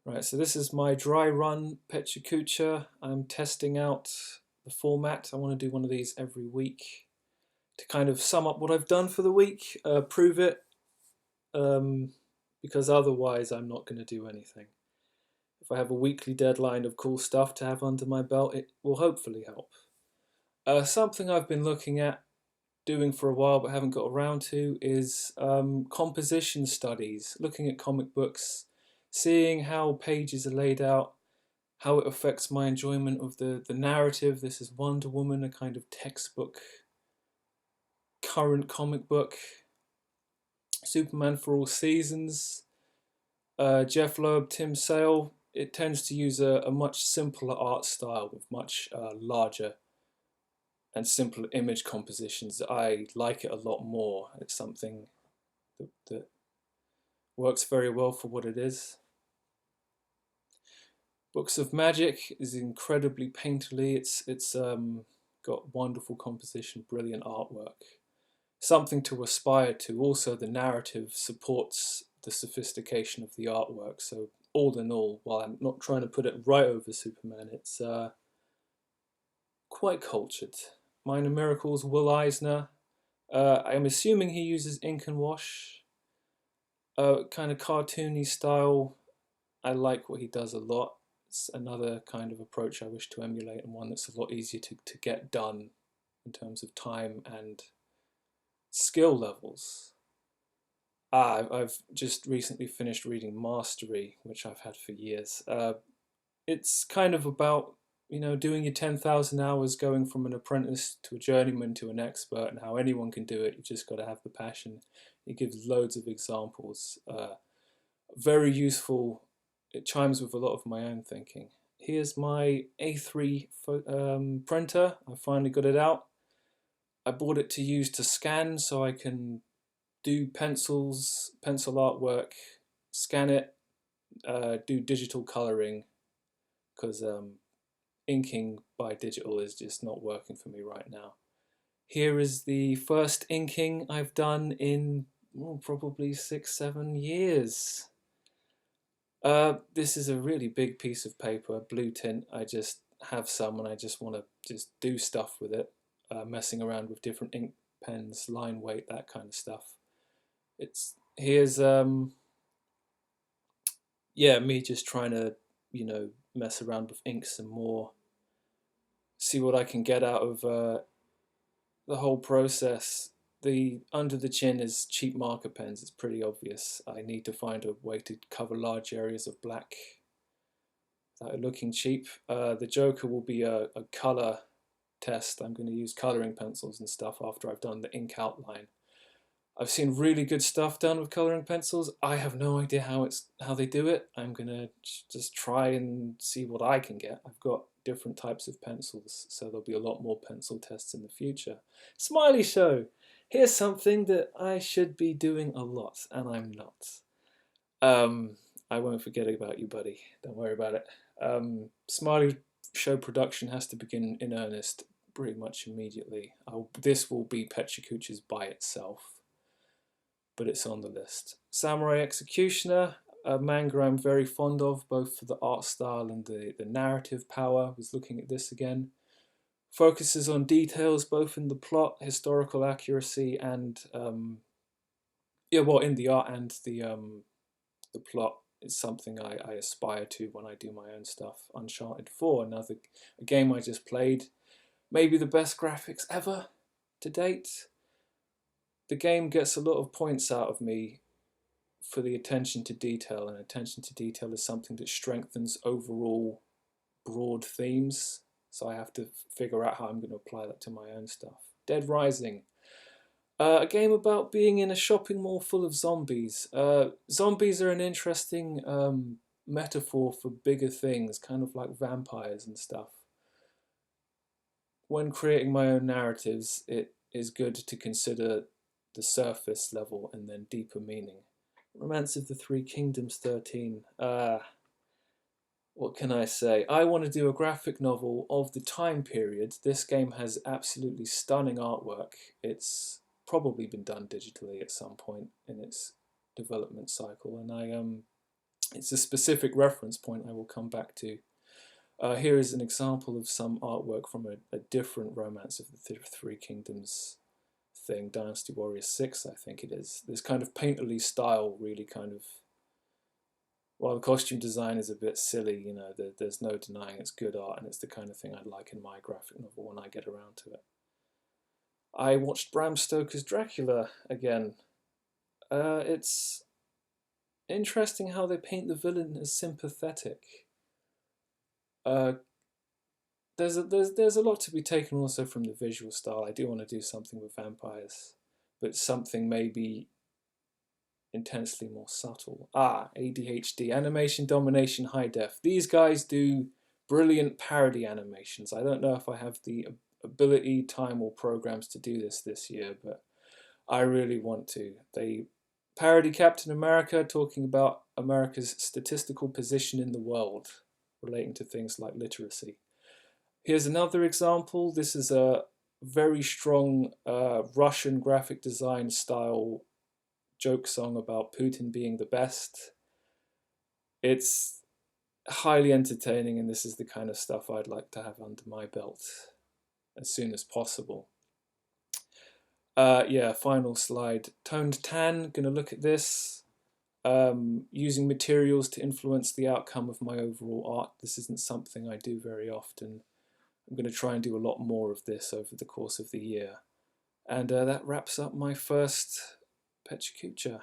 Right, so this is my dry run Pecha Kucha. I'm testing out the format. I want to do one of these every week to kind of sum up what I've done for the week, prove it, um, because otherwise I'm not going to do anything. If I have a weekly deadline of cool stuff to have under my belt, it will hopefully help. Something I've been looking at doing for a while but haven't got around to is composition studies, looking at comic books, seeing how pages are laid out, how it affects my enjoyment of the narrative. This is Wonder Woman, a kind of textbook, current comic book. Superman for All Seasons, Jeff Loeb, Tim Sale. It tends to use a much simpler art style with much larger and simpler image compositions. I like it a lot more. It's something that works very well for what it is. Books of Magic is incredibly painterly. It's got wonderful composition, brilliant artwork. Something to aspire to. Also, the narrative supports the sophistication of the artwork. So, all in all, while I'm not trying to put it right over Superman, it's quite cultured. Minor Miracles, Will Eisner. I'm assuming he uses ink and wash. Kind of cartoony style. I like what he does a lot. It's another kind of approach I wish to emulate, and one that's a lot easier to get done in terms of time and skill levels. I've just recently finished reading Mastery, which I've had for years. It's kind of about doing your 10,000 hours, going from an apprentice to a journeyman to an expert, and how anyone can do it. You've just got to have the passion. It gives loads of examples. Very useful. It chimes with a lot of my own thinking. Here's my A3 printer. I finally got it out. I bought it to use to scan so I can do pencil artwork, scan it, do digital coloring, because inking by digital is just not working for me right now. Here is the first inking I've done in probably 6, 7 years. This is a really big piece of paper, blue tint. I just have some and I just want to just do stuff with it, messing around with different ink pens, line weight, that kind of stuff. It's here's yeah, me just trying to mess around with ink some more, see what I can get out of the whole process. The under the chin is cheap marker pens. It's pretty obvious. I need to find a way to cover large areas of black that are looking cheap. The Joker will be a color test. I'm going to use coloring pencils and stuff after I've done the ink outline. I've seen really good stuff done with coloring pencils. I have no idea how they do it. I'm gonna just try and see what I can get. I've got different types of pencils, so there'll be a lot more pencil tests in the future. Smiley show. Here's something that I should be doing a lot, and I'm not. Um, I won't forget about you, buddy. Don't worry about it. Smiley show production has to begin in earnest pretty much immediately. This will be Pecha Kucha's by itself, but it's on the list. Samurai Executioner, a manga I'm very fond of, both for the art style and the narrative power. I was looking at this again. Focuses on details both in the plot, historical accuracy, and in the art and the plot is something I aspire to when I do my own stuff. Uncharted 4, a game I just played, maybe the best graphics ever to date. The game gets a lot of points out of me for the attention to detail, and attention to detail is something that strengthens overall broad themes. So I have to figure out how I'm going to apply that to my own stuff. Dead Rising, a game about being in a shopping mall full of zombies. Zombies are an interesting metaphor for bigger things, kind of like vampires and stuff. When creating my own narratives, it is good to consider the surface level and then deeper meaning. Romance of the Three Kingdoms 13. What can I say? I want to do a graphic novel of the time period. This game has absolutely stunning artwork. It's probably been done digitally at some point in its development cycle, and It's a specific reference point I will come back to. Here is an example of some artwork from a different Romance of the Three Kingdoms thing, Dynasty Warriors 6, I think it is. This kind of painterly style really kind of, while the costume design is a bit silly, you know, there's no denying it's good art, and it's the kind of thing I'd like in my graphic novel when I get around to it. I watched Bram Stoker's Dracula again. It's interesting how they paint the villain as sympathetic. Uh, there's a lot to be taken also from the visual style. I do want to do something with vampires, but something maybe intensely more subtle. ADHD, animation domination, high def. These guys do brilliant parody animations. I don't know if I have the ability, time, or programs to do this year, but I really want to. They parody Captain America, talking about America's statistical position in the world, relating to things like literacy. Here's another example. This is a very strong Russian graphic design style joke song about Putin being the best. It's highly entertaining, and this is the kind of stuff I'd like to have under my belt as soon as possible. Yeah, final slide. Toned tan, gonna look at this. Using materials to influence the outcome of my overall art. This isn't something I do very often. I'm going to try and do a lot more of this over the course of the year. And that wraps up my first Pecha Kucha.